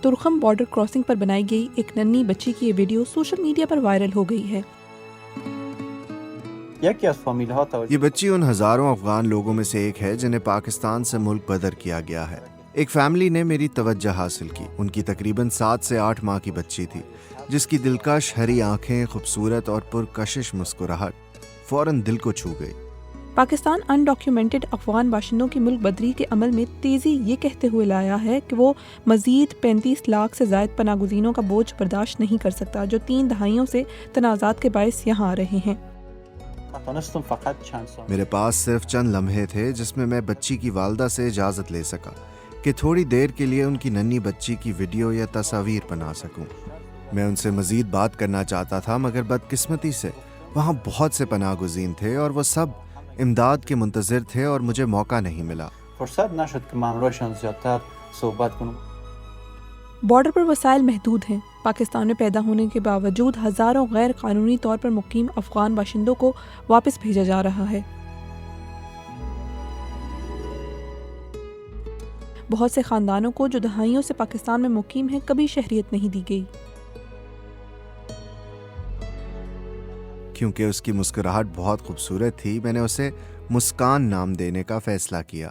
ترخم border crossing پر بنائی گئی ایک ننھی بچی کی یہ ویڈیو سوشل میڈیا پر وائرل ہو گئی ہے۔ یہ بچی ان ہزاروں افغان لوگوں میں سے ایک ہے جنہیں پاکستان سے ملک بدر کیا گیا ہے۔ ایک فیملی نے میری توجہ حاصل کی۔ ان کی تقریباً 7 سے 8 ماہ کی بچی تھی جس کی دلکش ہری آنکھیں، خوبصورت اور پرکشش مسکراہٹ فوراً دل کو چھو گئی۔ پاکستان ان ڈاکیومنٹڈ افغان باشندوں کی ملک بدری کے عمل میں تیزی یہ کہتے ہوئے لایا ہے کہ وہ مزید 35 لاکھ سے زائد پناہ گزینوں کا بوجھ برداشت نہیں کر سکتا جو 3 دہائیوں سے تنازعات کے باعث یہاں آ رہے ہیں۔ میرے پاس صرف چند لمحے تھے جس میں بچی کی والدہ سے اجازت لے سکا کہ تھوڑی دیر کے لیے ان کی ننھی بچی کی ویڈیو یا تصاویر بنا سکوں۔ میں ان سے مزید بات کرنا چاہتا تھا مگر بدقسمتی سے وہاں بہت سے پناہ گزین تھے اور وہ سب امداد کے منتظر تھے اور مجھے موقع نہیں ملا۔ بارڈر پر وسائل محدود ہیں۔ پاکستان میں پیدا ہونے کے باوجود ہزاروں غیر قانونی طور پر مقیم افغان باشندوں کو واپس بھیجا جا رہا ہے۔ بہت سے خاندانوں کو جو دہائیوں سے پاکستان میں مقیم ہیں کبھی شہریت نہیں دی گئی۔ کیونکہ اس کی مسکراہٹ بہت خوبصورت تھی میں نے اسے مسکان نام دینے کا فیصلہ کیا۔